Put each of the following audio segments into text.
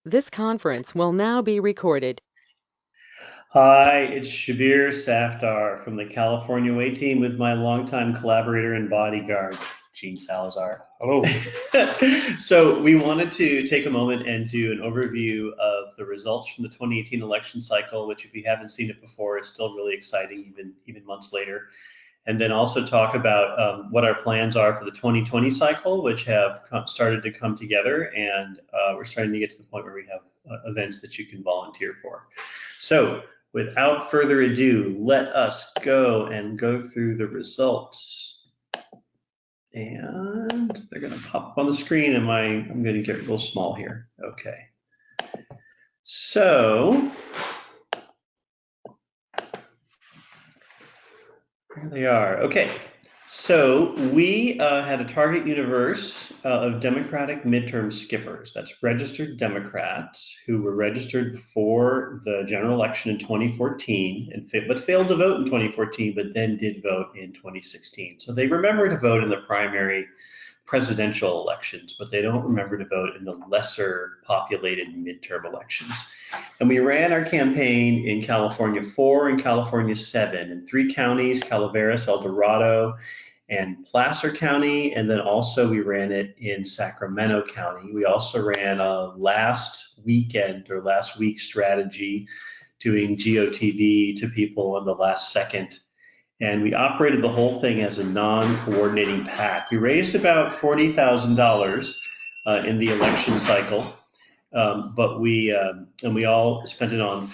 This conference will now be recorded. Hi, it's Shabbir Safdar from the California Way team with my longtime collaborator and bodyguard, Gene Salazar. Hello. So we wanted to take a moment and do an overview of the results from the 2018 election cycle, which if you haven't seen it before, is still really exciting even months later. And then also talk about what our plans are for the 2020 cycle, which have started to come together, and we're starting to get to the point where we have events that you can volunteer for. So without further ado, let us go through the results. And they're going to pop up on the screen. I'm going to get real small here. Okay. So here they are. Okay. So we had a target universe of Democratic midterm skippers. That's registered Democrats who were registered before the general election in 2014, but failed to vote in 2014, but then did vote in 2016. So they remember to vote in the primary presidential elections, but they don't remember to vote in the lesser populated midterm elections. And we ran our campaign in California 4 and California 7 in 3 counties, Calaveras, El Dorado, and Placer County, and then also we ran it in Sacramento County. We also ran a last week strategy doing GOTV to people in the last second. And we operated the whole thing as a non-coordinating PAC. We raised about $40,000 in the election cycle. But we all spent it on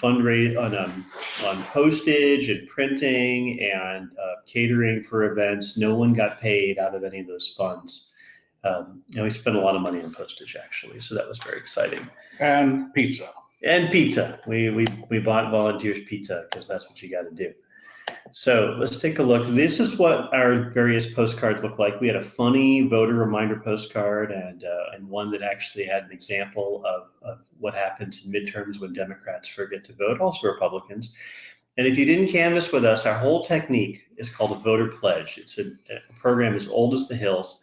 on postage and printing and catering for events. No one got paid out of any of those funds. And we spent a lot of money on postage actually, so that was very exciting. And pizza. And pizza. We bought volunteers pizza because that's what you got to do. So let's take a look. This is what our various postcards look like. We had a funny voter reminder postcard and one that actually had an example of what happens in midterms when Democrats forget to vote, also Republicans. And if you didn't canvass with us, our whole technique is called a voter pledge. It's a program as old as the hills.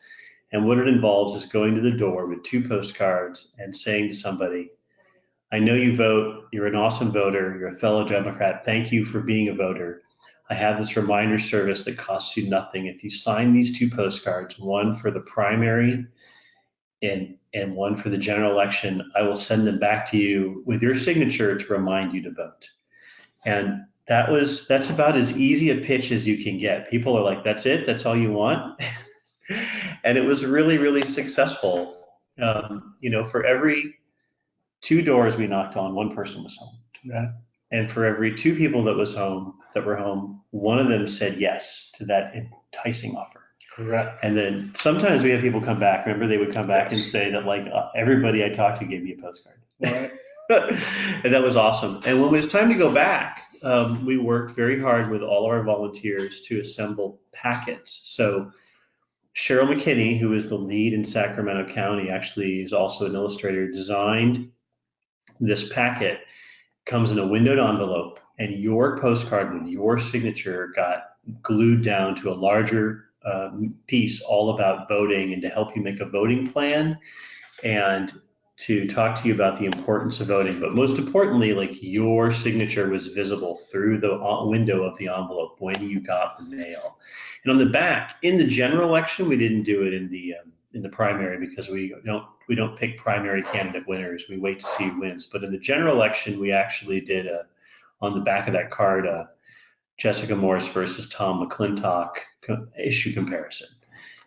And what it involves is going to the door with 2 postcards and saying to somebody, I know you vote, you're an awesome voter, you're a fellow Democrat, thank you for being a voter. I have this reminder service that costs you nothing. If you sign these 2 postcards, one for the primary and one for the general election, I will send them back to you with your signature to remind you to vote. And that's about as easy a pitch as you can get. People are like, that's it? That's all you want? And it was really, really successful. For every 2 doors we knocked on, one person was home. Yeah. And for every 2 people that were home, one of them said yes to that enticing offer. Correct. And then sometimes we have people come back. Remember, they would come back and say that everybody I talked to gave me a postcard. Right. And that was awesome. And when it was time to go back, we worked very hard with all of our volunteers to assemble packets. So Cheryl McKinney, who is the lead in Sacramento County, actually is also an illustrator, designed this packet. Comes in a windowed envelope, and your postcard with your signature got glued down to a larger piece all about voting and to help you make a voting plan and to talk to you about the importance of voting. But most importantly, your signature was visible through the window of the envelope when you got the mail. And on the back, in the general election, we didn't do it in the primary because we don't pick primary candidate winners. We wait to see who wins. But in the general election, we actually did on the back of that card Jessica Morris versus Tom McClintock issue comparison,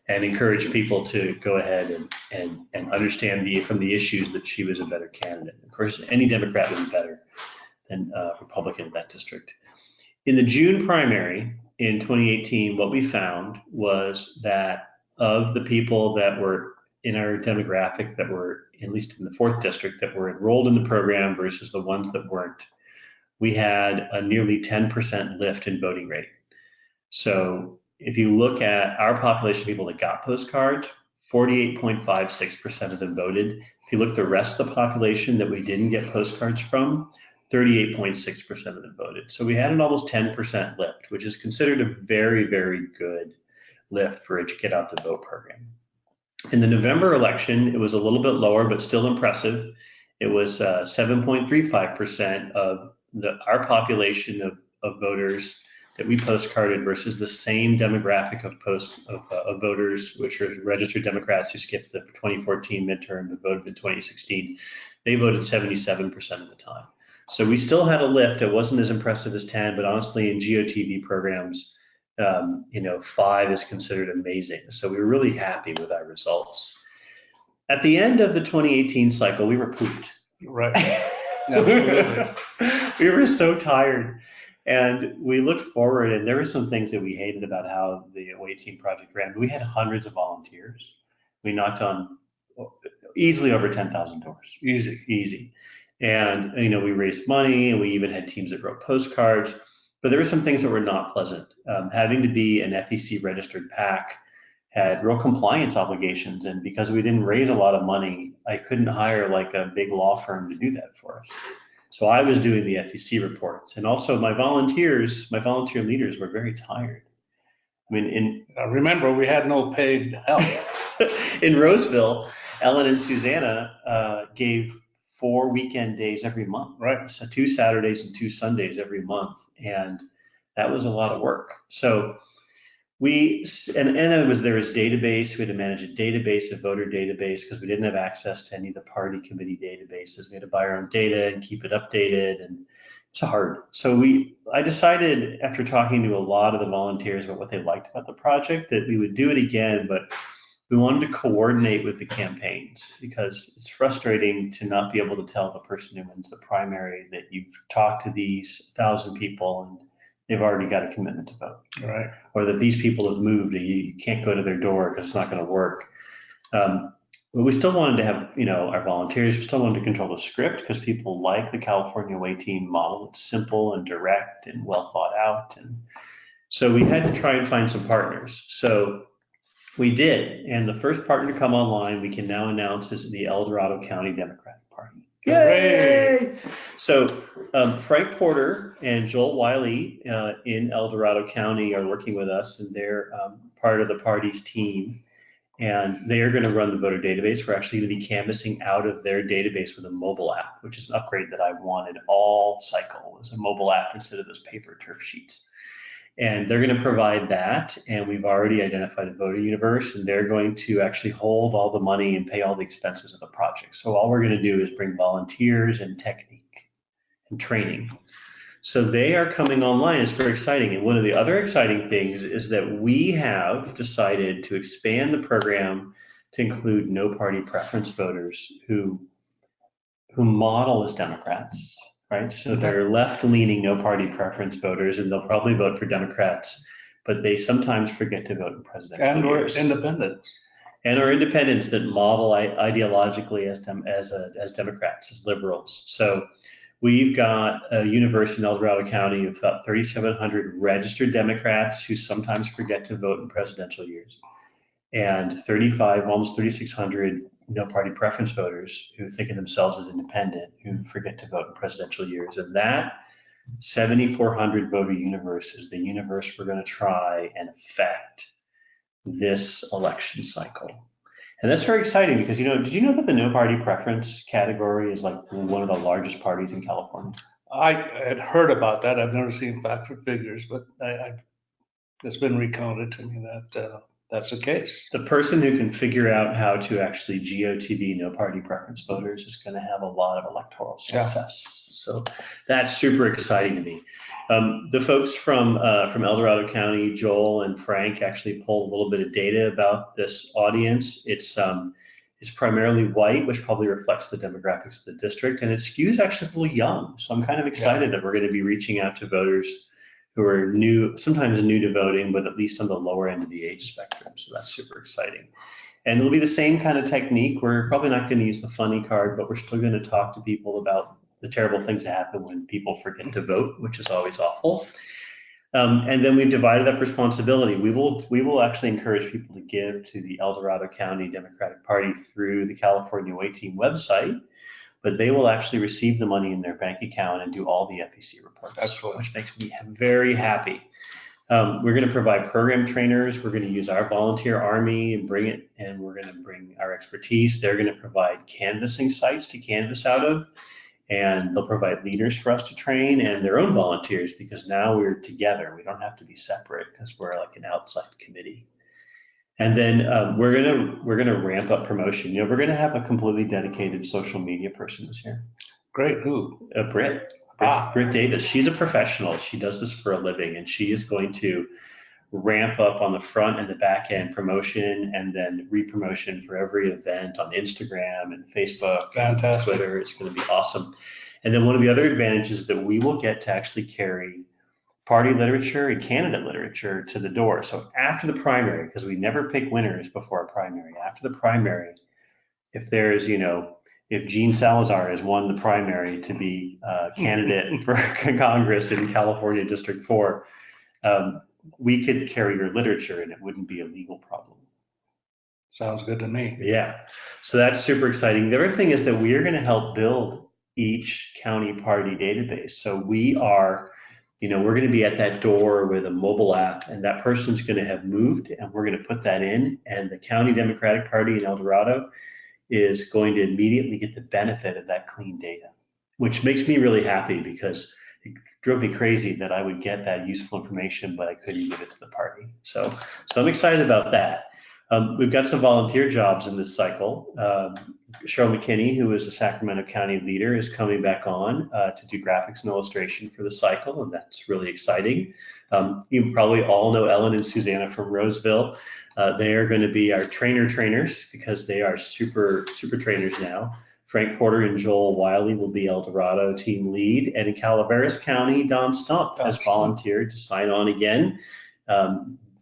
and encourage people to go ahead and understand from the issues that she was a better candidate. Of course, any Democrat would be better than Republican in that district. In the June primary in 2018, what we found was that of the people that were in our demographic that were, at least in the 4th district, that were enrolled in the program versus the ones that weren't, we had a nearly 10% lift in voting rate. So if you look at our population of people that got postcards, 48.56% of them voted. If you look at the rest of the population that we didn't get postcards from, 38.6% of them voted. So we had an almost 10% lift, which is considered a very, very good lift for a Get Out the Vote program. In the November election, it was a little bit lower, but still impressive. It was 7.35% of our population of voters that we postcarded versus the same demographic of voters, which are registered Democrats who skipped the 2014 midterm but voted in 2016. They voted 77% of the time. So we still had a lift. It wasn't as impressive as 10, but honestly, in GOTV programs, 5 is considered amazing. So we were really happy with our results. At the end of the 2018 cycle, we were pooped. Right. Absolutely. We were so tired. And we looked forward, and there were some things that we hated about how the 2018 project ran. We had hundreds of volunteers. We knocked on easily over 10,000 doors. Easy. And, we raised money, and we even had teams that wrote postcards. But there were some things that were not pleasant. Having to be an FEC registered PAC had real compliance obligations. And because we didn't raise a lot of money, I couldn't hire like a big law firm to do that for us. So I was doing the FEC reports. And also my volunteer leaders were very tired. I mean, remember, we had no paid help. in Roseville, Ellen and Susanna gave 4 weekend days every month. Right. So 2 Saturdays and 2 Sundays every month. And that was a lot of work. So there was database. We had to manage a database, a voter database, because we didn't have access to any of the party committee databases. We had to buy our own data and keep it updated, and it's hard. So I decided, after talking to a lot of the volunteers about what they liked about the project, that we would do it again, but we wanted to coordinate with the campaigns, because it's frustrating to not be able to tell the person who wins the primary that you've talked to these 1,000 people and they've already got a commitment to vote. Right. Or that these people have moved and you can't go to their door because it's not going to work. But we still wanted to have, our volunteers, we still wanted to control the script because people like the California Way Team model. It's simple and direct and well thought out. And so we had to try and find some partners. So we did. And the first partner to come online, we can now announce, is the El Dorado County Democratic Party. Yay! So Frank Porter and Joel Wiley in El Dorado County are working with us, and they're part of the party's team. And they are going to run the voter database. We're actually going to be canvassing out of their database with a mobile app, which is an upgrade that I wanted all cycle, was a mobile app instead of those paper turf sheets. And they're going to provide that, and we've already identified a voter universe, and they're going to actually hold all the money and pay all the expenses of the project. So all we're going to do is bring volunteers and technique and training. So they are coming online. It's very exciting. And one of the other exciting things is that we have decided to expand the program to include no party preference voters who model as Democrats. Right, so they're left-leaning, no-party preference voters, and they'll probably vote for Democrats, but they sometimes forget to vote in presidential years. And independents. And or independents that model ideologically as Democrats, as liberals. So we've got a universe in El Dorado County of about 3,700 registered Democrats who sometimes forget to vote in presidential years, and almost 3,600 no-party preference voters who think of themselves as independent, who forget to vote in presidential years. And that 7,400 voter universe is the universe we're going to try and affect this election cycle. And that's very exciting because, did you know that the no-party preference category is like one of the largest parties in California? I had heard about that. I've never seen facts or figures, but it's been recounted to me that that's the case. The person who can figure out how to actually GOTV no party preference voters is going to have a lot of electoral success. Yeah. So that's super exciting to me. The folks from El Dorado County, Joel and Frank, actually pulled a little bit of data about this audience. It's primarily white, which probably reflects the demographics of the district, and it skews actually a little young. So I'm kind of excited that we're going to be reaching out to voters who are sometimes new to voting, but at least on the lower end of the age spectrum. So that's super exciting. And it'll be the same kind of technique. We're probably not going to use the funny card, but we're still going to talk to people about the terrible things that happen when people forget to vote, which is always awful. And then we've divided up responsibility. We will actually encourage people to give to the El Dorado County Democratic Party through the California Way Team website, but they will actually receive the money in their bank account and do all the FEC reports. Excellent. Which makes me very happy. We're going to provide program trainers. We're going to use our volunteer army and bring it, and we're going to bring our expertise. They're going to provide canvassing sites to canvass out of, and they'll provide leaders for us to train and their own volunteers, because now we're together. We don't have to be separate because we're like an outside committee. And then we're gonna ramp up promotion. We're gonna have a completely dedicated social media person this year. Great. Who? Britt Davis. She's a professional. She does this for a living, and she is going to ramp up on the front and the back end promotion, and then re-promotion for every event on Instagram and Facebook, Fantastic. And Twitter. It's going to be awesome. And then one of the other advantages is that we will get to actually carry party literature and candidate literature to the door. So after the primary, because we never pick winners before a primary, after the primary, if there's, if Gene Salazar has won the primary to be a candidate for Congress in California District 4, we could carry your literature and it wouldn't be a legal problem. Sounds good to me. Yeah. So that's super exciting. The other thing is that we are going to help build each county party database. So we are, we're going to be at that door with a mobile app, and that person's going to have moved, and we're going to put that in, and the County Democratic Party in El Dorado is going to immediately get the benefit of that clean data, which makes me really happy, because it drove me crazy that I would get that useful information, but I couldn't give it to the party. So I'm excited about that. We've got some volunteer jobs in this cycle. Cheryl McKinney, who is the Sacramento County leader, is coming back on to do graphics and illustration for the cycle, and that's really exciting. You probably all know Ellen and Susanna from Roseville. They are going to be our trainers, because they are super trainers now. Frank Porter and Joel Wiley will be El Dorado team lead, and in Calaveras County, Don Stump has volunteered to sign on again.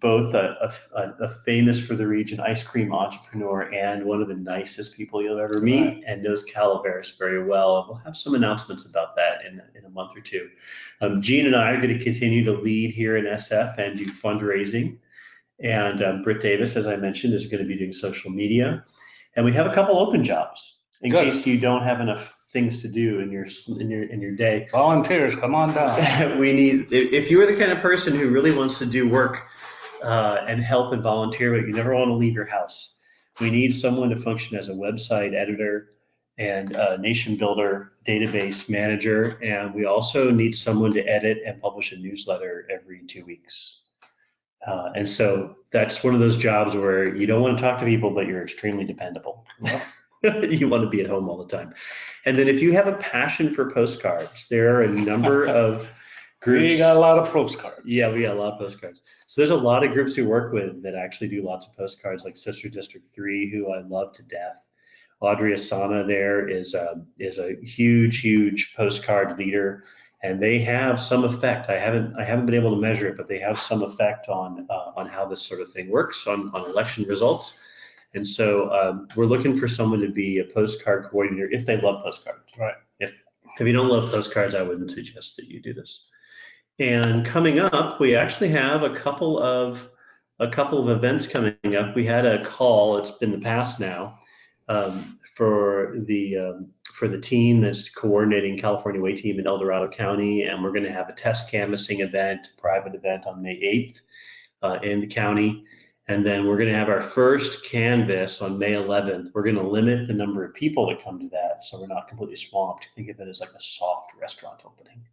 Both a famous for the region ice cream entrepreneur and one of the nicest people you'll ever meet, right, and knows Calaveras very well. And we'll have some announcements about that in a month or two. Gene and I are going to continue to lead here in SF and do fundraising. And Britt Davis, as I mentioned, is going to be doing social media. And we have a couple open jobs in case you don't have enough things to do in your day. Volunteers, come on down. We need, if you're the kind of person who really wants to do work and help and volunteer, but you never want to leave your house, we need someone to function as a website editor and a nation builder, database manager, and we also need someone to edit and publish a newsletter every 2 weeks. And so that's one of those jobs where you don't want to talk to people, but you're extremely dependable. You want to be at home all the time. And then if you have a passion for postcards, there are a number of groups. We got a lot of postcards. Yeah, we got a lot of postcards. So there's a lot of groups we work with that actually do lots of postcards, like Sister District 3, who I love to death. Audrey Asana there is a huge postcard leader, and they have some effect. I haven't been able to measure it, but they have some effect on how this sort of thing works on election results. And so we're looking for someone to be a postcard coordinator if they love postcards. Right. If you don't love postcards, I wouldn't suggest that you do this. And coming up, we actually have a couple of events coming up. We had a call. It's been the past now for the team that's coordinating California Way Team in El Dorado County, and we're going to have a test canvassing event, private event on May 8th in the county. And then we're going to have our first canvass on May 11th. We're going to limit the number of people that come to that, so we're not completely swamped. Think of it as like a soft restaurant opening.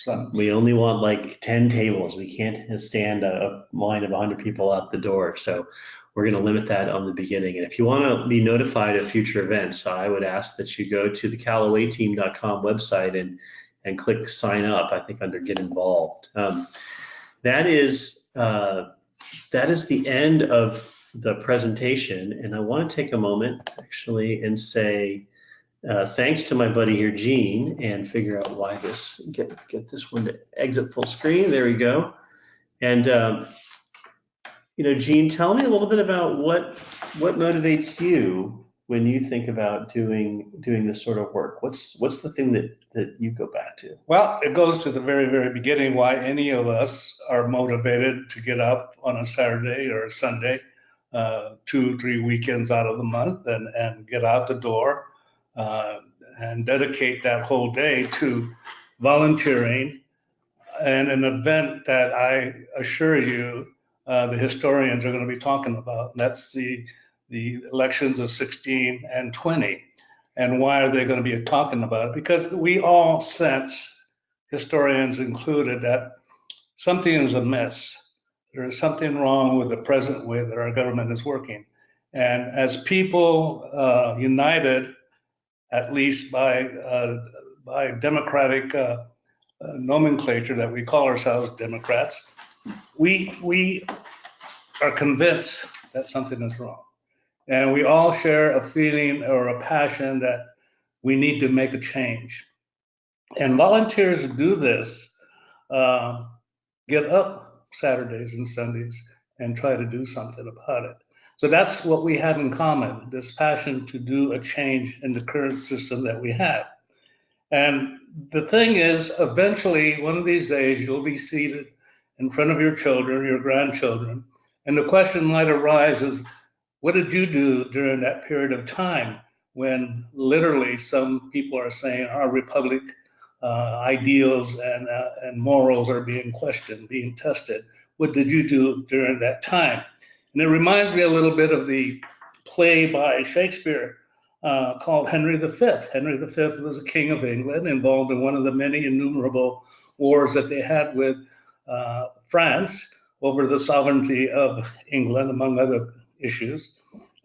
So we only want like 10 tables. We can't stand a line of 100 people out the door. So we're going to limit that on the beginning. And if you want to be notified of future events, I would ask that you go to the callawayteam.com website and click sign up, I think under get involved. That is the end of the presentation. And I want to take a moment actually and say thanks to my buddy here, Gene, and figure out why get this one to exit full screen. There we go. And Gene, tell me a little bit about what motivates you when you think about doing this sort of work. What's the thing that you go back to? Well, it goes to the very, very beginning, why any of us are motivated to get up on a Saturday or a Sunday, 2-3 weekends out of the month, and get out the door and dedicate that whole day to volunteering and an event that I assure you the historians are going to be talking about. And that's the elections of 16 and 20. And why are they going to be talking about it? Because we all sense, historians included, that something is amiss. There is something wrong with the present way that our government is working. And as people united, at least by democratic nomenclature that we call ourselves Democrats, we are convinced that something is wrong. And we all share a feeling or a passion that we need to make a change. And volunteers do this, get up Saturdays and Sundays and try to do something about it. So that's what we have in common, this passion to do a change in the current system that we have. And the thing is, eventually, one of these days, you'll be seated in front of your children, your grandchildren, and the question might arise is, what did you do during that period of time when literally some people are saying our republic ideals and morals are being questioned, being tested? What did you do during that time? And it reminds me a little bit of the play by Shakespeare called Henry V. Henry V was a king of England involved in one of the many innumerable wars that they had with France over the sovereignty of England, among other issues.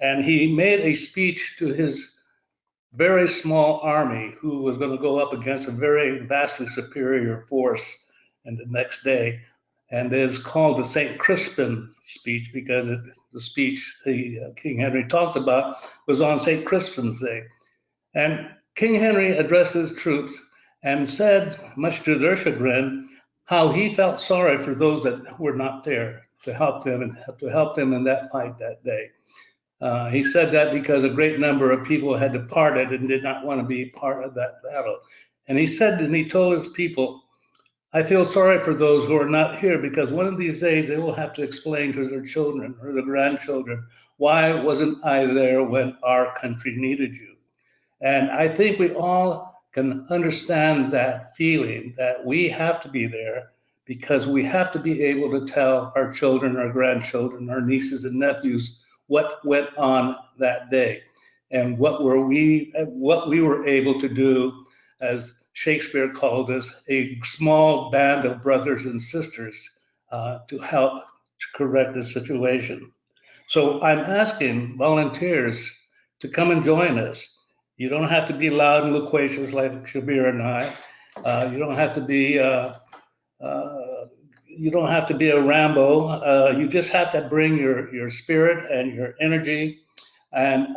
And he made a speech to his very small army who was going to go up against a very vastly superior force and the next day. And it is called the St. Crispin speech because the speech King Henry talked about was on St. Crispin's Day. And King Henry addressed his troops and said, much to their chagrin, how he felt sorry for those that were not there to help them in that fight that day. He said that because a great number of people had departed and did not want to be part of that battle. And he told his people, I feel sorry for those who are not here because one of these days they will have to explain to their children or their grandchildren, why wasn't I there when our country needed you? And I think we all can understand that feeling that we have to be there because we have to be able to tell our children, our grandchildren, our nieces and nephews what went on that day and what we were able to do, as Shakespeare called us, a small band of brothers and sisters to help to correct the situation. So I'm asking volunteers to come and join us. You don't have to be loud and loquacious like Shabbir and I. You don't have to be a Rambo. You just have to bring your spirit and your energy and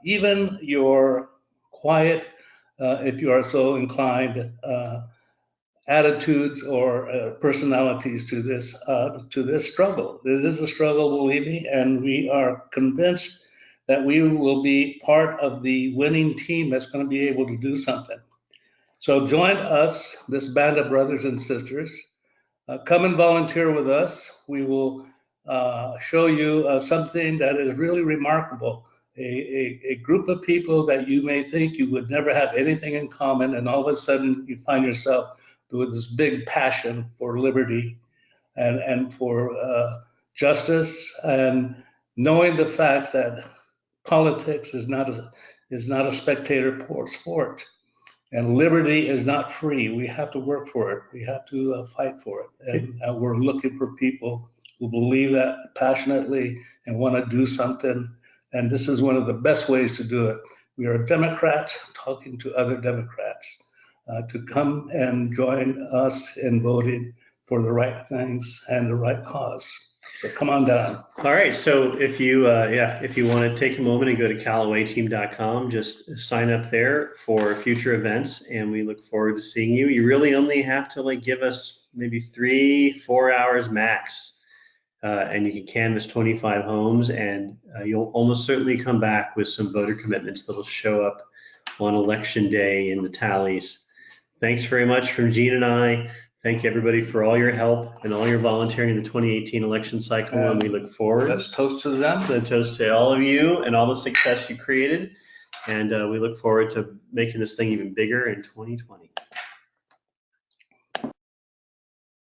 even your quiet, if you are so inclined, attitudes or personalities to this struggle. It is a struggle, believe me, and we are convinced that we will be part of the winning team that's going to be able to do something. So join us, this band of brothers and sisters. Come and volunteer with us. We will show you something that is really remarkable. A group of people that you may think you would never have anything in common, and all of a sudden you find yourself with this big passion for liberty and for justice, and knowing the facts that politics is not a spectator sport. And liberty is not free. We have to work for it. We have to fight for it. And we're looking for people who believe that passionately and want to do something. And this is one of the best ways to do it. We are Democrats talking to other Democrats to come and join us in voting for the right things and the right cause. So come on down. All right. So if you want to take a moment and go to CallawayTeam.com, just sign up there for future events, and we look forward to seeing you. You really only have to give us maybe 3-4 hours max, and you can canvass 25 homes, and you'll almost certainly come back with some voter commitments that'll show up on election day in the tallies. Thanks very much from Gene and I. Thank you, everybody, for all your help and all your volunteering in the 2018 election cycle, and we look forward. Let's toast to them. Let's toast to all of you and all the success you created, and we look forward to making this thing even bigger in 2020.